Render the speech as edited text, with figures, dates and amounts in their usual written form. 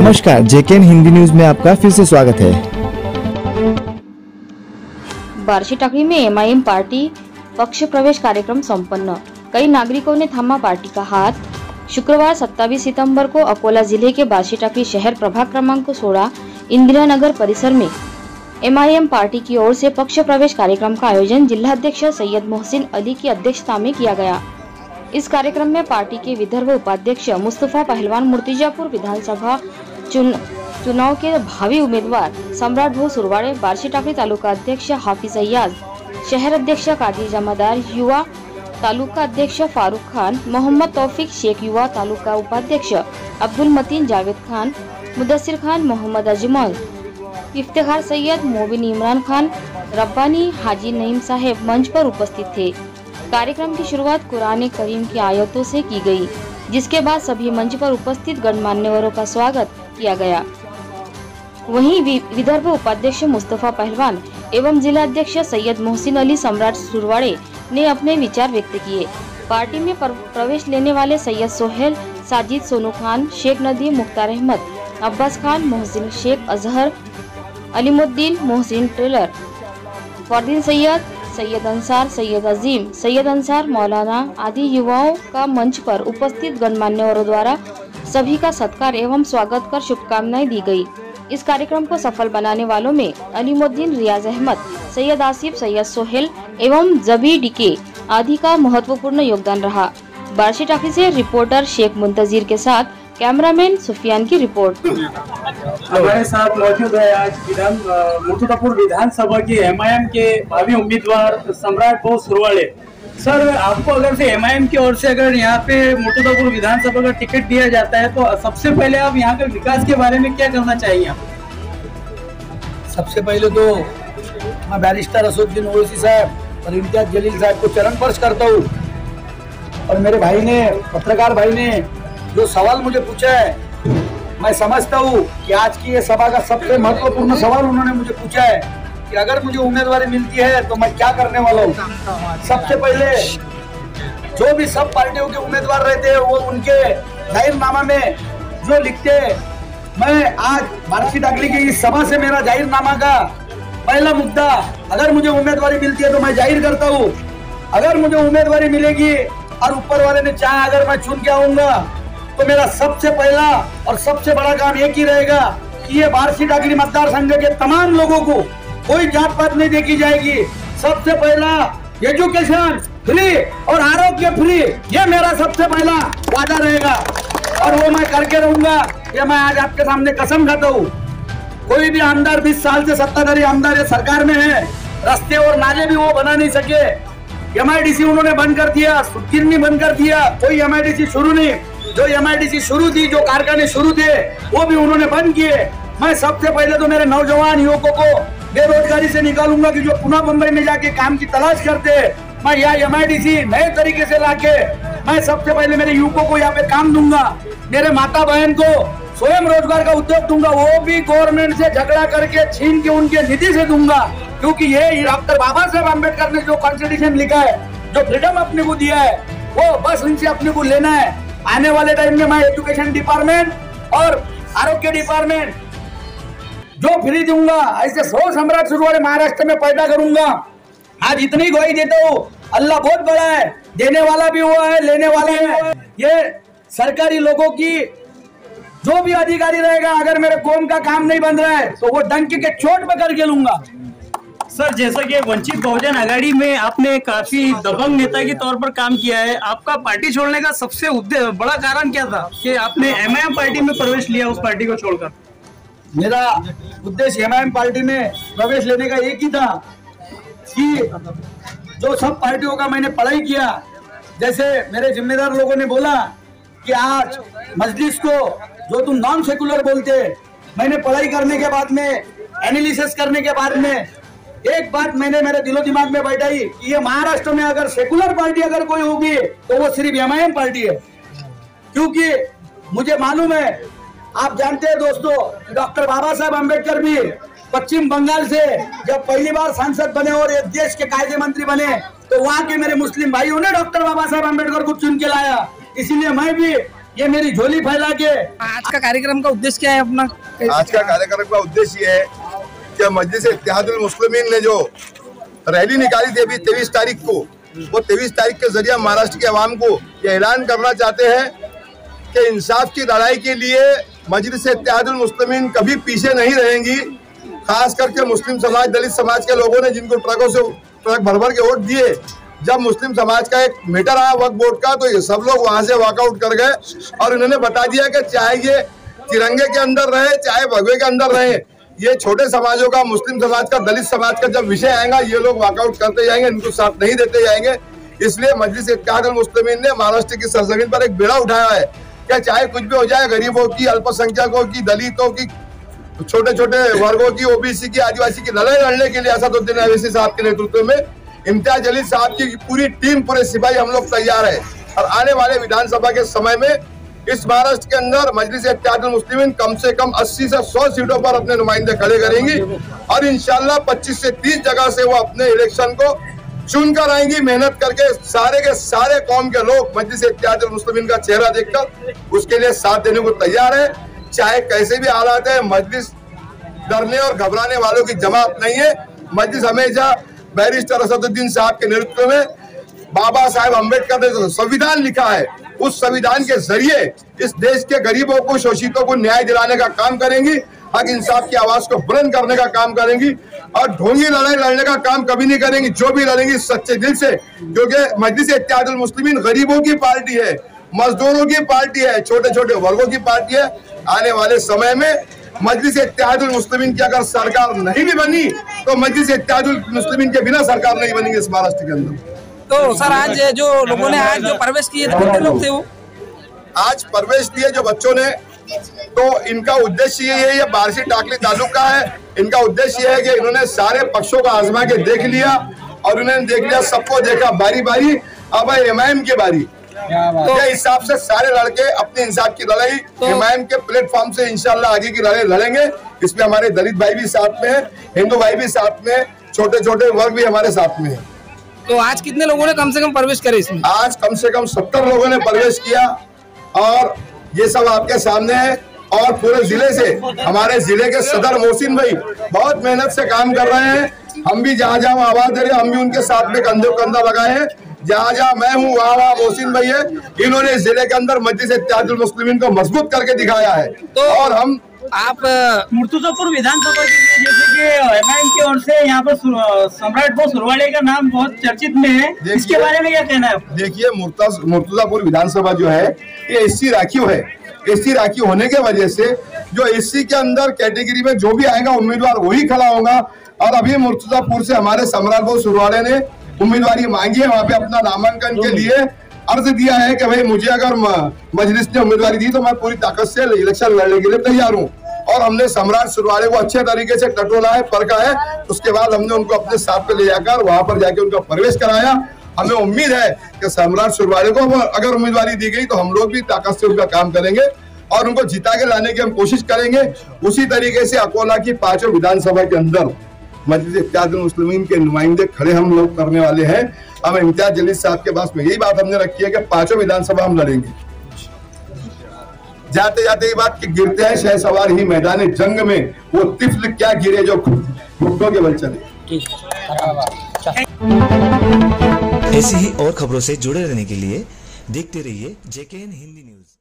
नमस्कार, जेकेएन हिंदी न्यूज में आपका फिर से स्वागत है। बार्शी टाकरी में एमआईएम पार्टी पक्ष प्रवेश कार्यक्रम संपन्न। कई नागरिकों ने थामा पार्टी का हाथ। शुक्रवार 27 सितंबर को अकोला जिले के बार्शी टाकरी शहर प्रभाग क्रमांक 16 इंदिरा नगर परिसर में एमआईएम पार्टी की ओर से पक्ष प्रवेश कार्यक्रम का आयोजन जिलाध्यक्ष सैयद मोहसिन अली की अध्यक्षता में किया गया। इस कार्यक्रम में पार्टी के विदर्भ उपाध्यक्ष मुस्तफा पहलवान, मूर्तिजापुर विधानसभा चुनाव के भावी उम्मीदवार सम्राट भाऊ सुरवाड़े, बार्शी टाकरी तालुका अध्यक्ष हाफिज अय्याज, शहर अध्यक्ष कादिर जमादार, युवा तालुका अध्यक्ष फारूक खान, मोहम्मद तौफीक शेख, युवा तालुका उपाध्यक्ष अब्दुल मतीन, जावेद खान, मुदस्सिर खान, मोहम्मद अजमल, इफ्तिखार सैयद, मोबिन इमरान खान, रब्बानी, हाजी नईम साहेब मंच पर उपस्थित थे। कार्यक्रम की शुरुआत कुरान करीम की आयतों से की गई, जिसके बाद सभी मंच पर उपस्थित गणमान्यवरों का स्वागत किया गया। वहीं विदर्भ उपाध्यक्ष मुस्तफा पहलवान एवं जिला अध्यक्ष सैयद मोहसिन अली सम्राट सुरवाड़े ने अपने विचार व्यक्त किए। पार्टी में प्रवेश लेने वाले सैयद सोहेल, साजिद, सोनू खान, शेख नदीम, मुख्तार अहमद, अब्बास खान, मोहसिन शेख, अजहर, अलीमुद्दीन, मोहसिन टेलर, फरदीन सैयद, सैयद अंसार, सैयद अजीम, सैयद अंसार, मौलाना आदि युवाओं का मंच पर उपस्थित गणमान्यवरों द्वारा सभी का सत्कार एवं स्वागत कर शुभकामनाएं दी गई। इस कार्यक्रम को सफल बनाने वालों में अलीमुद्दीन, रियाज अहमद, सैयद आसिफ, सैयद सोहेल एवं जबी डीके आदि का महत्वपूर्ण योगदान रहा। बार्शी टाकरी से रिपोर्टर शेख मुंतजीर के साथ कैमरामैन सुफियान की रिपोर्ट। हमारे साथ मौजूद है आज मूर्तिजापुर विधानसभा की एमआईएम के भावी उम्मीदवार सम्राट भाऊ सुरवाड़े। सर, आपको अगर से एमआईएम की ओर से अगर यहाँ पे मूर्तिजापुर विधानसभा का टिकट दिया जाता है तो सबसे पहले आप यहाँ के विकास के बारे में क्या करना चाहिए आप? सबसे पहले तो मैं बैरिस्टर असदुद्दीन ओवैसी साहब और इम्तियाज जलील साहब को चरण स्पर्श करता हूँ। और मेरे भाई ने, पत्रकार भाई ने जो सवाल मुझे पूछा है, मैं समझता हूँ कि आज की ये सभा का सबसे महत्वपूर्ण सवाल उन्होंने मुझे पूछा है कि अगर मुझे उम्मीदवारी मिलती है तो मैं क्या करने वाला हूँ। सबसे पहले जो भी सब पार्टियों के उम्मीदवार रहते हैं वो उनके जाहिरनामा में जो लिखते हैं, मैं आज बार्शी टाकरी की इस सभा से मेरा जाहिरनामा का पहला मुद्दा, अगर मुझे उम्मीदवारी मिलती है तो मैं जाहिर करता हूँ। अगर मुझे उम्मीदवारी मिलेगी और ऊपर वाले ने चाहा अगर मैं चुन के आऊंगा तो मेरा सबसे पहला और सबसे बड़ा काम एक ही रहेगा कि ये बार्शी टाकरी मतदार संघ के तमाम लोगों को कोई जात पात नहीं देखी जाएगी। सबसे पहला एजुकेशन फ्री और आरोग्य फ्री, ये मेरा सबसे पहला वादा रहेगा और वो मैं करके रहूंगा। ये मैं आज आपके सामने कसम खाता हूँ। कोई भी आमदार 20 साल से सत्ताधारी आमदार ये सरकार में है, रास्ते और नाले भी वो बना नहीं सके। एमआईडीसी उन्होंने बंद कर दिया, सुदगिरनी बंद कर दिया, कोई एमआईडीसी शुरू नहीं। जो एमआईडीसी शुरू थी, जो कारखाने शुरू थे, वो भी उन्होंने बंद किए। मैं सबसे पहले तो मेरे नौजवान युवकों को बेरोजगारी से निकालूंगा कि जो पुणे मुंबई में जाके काम की तलाश करते हैं, मैं यहाँ एमआईडीसी नए तरीके से लाके मैं सबसे पहले मेरे युवकों को यहाँ पे काम दूंगा। मेरे माता बहन को स्वयं रोजगार का उद्योग दूंगा, वो भी गवर्नमेंट से झगड़ा करके छीन के उनके निधि से दूंगा। क्योंकि ये डॉक्टर बाबा साहेब अम्बेडकर ने जो कॉन्स्टिट्यूशन लिखा है, जो फ्रीडम अपने को दिया है, वो बस इनसे अपने को लेना है। आने वाले टाइम में मैं एजुकेशन डिपार्टमेंट और आरोग्य डिपार्टमेंट जो फ्री दूंगा, ऐसे 100 सम्राट सुरवाड़े महाराष्ट्र में पैदा करूंगा। आज इतनी गवाही देता हूँ, अल्लाह बहुत बड़ा है, देने वाला भी हुआ है, लेने वाला है। ये सरकारी लोगों की जो भी अधिकारी रहेगा, अगर मेरे कौम का काम नहीं बन रहा है तो वो डंके के चोट पे करके लूंगा। सर, जैसा कि वंचित बहुजन आघाड़ी में आपने काफी दबंग नेता के तौर पर काम किया है, आपका पार्टी छोड़ने का सबसे बड़ा कारण क्या था कि आपने एमआईएम पार्टी में प्रवेश लिया, उस पार्टी को छोड़कर? मेरा उद्देश्य एमआईएम पार्टी में प्रवेश लेने का एक ही था कि जो सब पार्टियों का मैंने पढ़ाई किया, जैसे मेरे जिम्मेदार लोगों ने बोला कि आज मजलिस को जो तुम नॉन सेकुलर बोलते, मैंने पढ़ाई करने के बाद में, एनालिसिस करने के बाद में एक बात मैंने मेरे दिलो दिमाग में बैठाई कि ये महाराष्ट्र में अगर सेकुलर पार्टी अगर कोई होगी तो वो सिर्फ एमआईएम पार्टी है। क्योंकि मुझे मालूम है, आप जानते हैं दोस्तों, डॉक्टर बाबा साहेब अम्बेडकर भी पश्चिम बंगाल से जब पहली बार सांसद बने और ये देश के कायदे मंत्री बने तो वहां के मेरे मुस्लिम भाइयों ने डॉक्टर बाबा साहेब अम्बेडकर को चुन के लाया। इसीलिए मैं भी ये मेरी झोली फैला के। आज का कार्यक्रम का उद्देश्य क्या है अपना? आज का कार्यक्रम का उद्देश्य ये है कि मजलिस इत्तेहादुल मुस्लिमीन ने जो रैली निकाली थी अभी 23 तारीख को, वो 23 तारीख के जरिए महाराष्ट्र के अवाम को ये ऐलान करना चाहते हैं कि इंसाफ की लड़ाई के लिए मजलिस इत्तेहादुल मुस्लिमीन कभी पीछे नहीं रहेंगी। खास करके मुस्लिम समाज, दलित समाज के लोगों ने जिनको ट्रकों से ट्रक भर भर के वोट दिए, जब मुस्लिम समाज का एक मीटर आया वक्फ बोर्ड का, तो ये सब लोग वहां से वॉकआउट कर गए और इन्होंने बता दिया कि चाहे ये तिरंगे के अंदर रहे चाहे भगवे के अंदर रहे, ये छोटे समाजों का, मुस्लिम समाज का, दलित समाज का जब विषय आएगा ये लोग वॉकआउट करते जाएंगे, इनको साथ नहीं देते जाएंगे। इसलिए मजलिस इत्तेहादुल मुस्लिमीन ने महाराष्ट्र की सरजमीन पर एक बेड़ा उठाया है कि चाहे कुछ भी हो जाए, गरीबों की, अल्पसंख्यकों की, दलितों की, छोटे छोटे वर्गों की, ओबीसी की, आदिवासी की लड़ाई लड़ने के लिए असदुद्दीन अवैसी साहब के नेतृत्व में इम्तियाज जलील साहब की पूरी टीम, पूरे सिपाही हम लोग तैयार है। और आने वाले विधानसभा के समय में इस महाराष्ट्र के अंदर मजलिस इत्तेहादुल मुस्लिमीन कम से कम 80 से 100 सीटों पर अपने नुमाइंदे खड़े करेंगी और इंशाल्लाह 25 से 30 जगह से वो अपने इलेक्शन को चुनकर आएंगी। मेहनत करके सारे के सारे कौम के लोग मजलिस इत्तेहादुल मुस्लिमीन का चेहरा देखकर उसके लिए साथ देने को तैयार है। चाहे कैसे भी हालात है, मजलिस डरने और घबराने वालों की जमात नहीं है। मजलिस हमेशा बैरिस्टर असदुद्दीन साहब के नेतृत्व में बाबा साहेब अम्बेडकर ने जो संविधान लिखा है, उस संविधान के जरिए इस देश के गरीबों को, शोषितों को न्याय दिलाने का काम करेंगी, हक इंसाफ की आवाज को बुलंद करने का काम करेंगी और ढोंगी लड़ाई लड़ने का काम कभी नहीं करेंगी। जो भी लड़ेंगी सच्चे दिल से, क्योंकि मजलिस इत्तेहादुल मुस्लिमीन गरीबों की पार्टी है, मजदूरों की पार्टी है, छोटे छोटे वर्गों की पार्टी है। आने वाले समय में मजलिस इत्तेहादुल मुस्लिमीन की अगर सरकार नहीं भी बनी तो मजलिस इत्तेहादुल मुस्लिमीन के बिना सरकार नहीं बनेगी इस महाराष्ट्र के अंदर। तो सर आज जो लोगों ने आज जो प्रवेश किए थे, कितने लोग थे वो? आज प्रवेश दिए जो बच्चों ने, तो इनका उद्देश्य ये है, ये बार्शी टाकली तालुका है, इनका उद्देश्य ये है कि इन्होंने सारे पक्षों को आजमा के देख लिया और इन्होंने देख लिया, सबको देखा बारी बारी, अब है एमआईएम की बारी। तो हिसाब से सारे लड़के अपने इंसाफ की लड़ाई एमआईएम के प्लेटफॉर्म से इंशाल्लाह आगे की लड़ाई लड़ेंगे। इसमें हमारे दलित भाई भी साथ में है, हिंदू भाई भी साथ में, छोटे छोटे वर्ग भी हमारे साथ में है। तो आज कितने लोगों ने कम से कम प्रवेश करे इसमें? आज कम से कम 70 लोगों ने प्रवेश किया और ये सब आपके सामने है। और पूरे जिले से हमारे जिले के सदर मोहसिन भाई बहुत मेहनत से काम कर रहे हैं। हम भी जहाँ जहाँ आवाज दे रहे हैं, हम भी उनके साथ में कंधे कंधा लगाए हैं। जहाँ जहाँ मैं हूँ वहाँ वहाँ मोहसिन भाई है। इन्होंने इस जिले के अंदर मजलिस इत्तेहादुल मुस्लिमीन को मजबूत करके दिखाया है। तो और हम आप मुर्तुजापुर विधानसभा के लिए, जैसे कि एमआईएम की ओर से यहाँ पर सम्राट बोस सुरवाड़े का नाम बहुत चर्चित में है, इसके बारे में क्या कहना है? देखिए, मुर्तुजापुर विधानसभा जो है ये एससी राखीव है। एससी राखीव होने के वजह से जो एससी के अंदर कैटेगरी में जो भी आएगा उम्मीदवार वही खड़ा होगा। और अभी मुर्तुजापुर से हमारे सम्राट बोस सुरवाड़े ने उम्मीदवारी मांगी है, वहाँ पे अपना नामांकन के लिए अर्ज दिया है कि भाई मुझे अगर मजलिस ने उम्मीदवारी दी तो मैं पूरी ताकत से इलेक्शन लड़ने के लिए तैयार हूँ। और हमने सम्राट सुरवाड़े को अच्छे तरीके से टटोला है, परखा है। उसके बाद हमने उनको अपने साथ पे ले जाकर वहां पर जाके उनका प्रवेश कराया। हमें उम्मीद है कि सम्राट सुरवाड़े को अगर उम्मीदवारी दी गई तो हम लोग भी ताकत से उनका काम करेंगे और उनको जिता के लाने की हम कोशिश करेंगे। उसी तरीके से अकोला की 5 विधानसभा के अंदर मजलिस इत्तेहादुल मुस्लिमीन के नुमाइंदे खड़े हम लोग करने वाले हैं। हम इम्तियाज जलील साहब के पास में यही बात हमने रखी है कि 5 विधानसभा हम लड़ेंगे। जाते जाते ये बात कि गिरते हैं शहसवार ही मैदान जंग में, वो तिफल क्या गिरे जो घुटनों के बल चले। ऐसी ही और खबरों से जुड़े रहने के लिए देखते रहिए जेकेएन हिंदी न्यूज।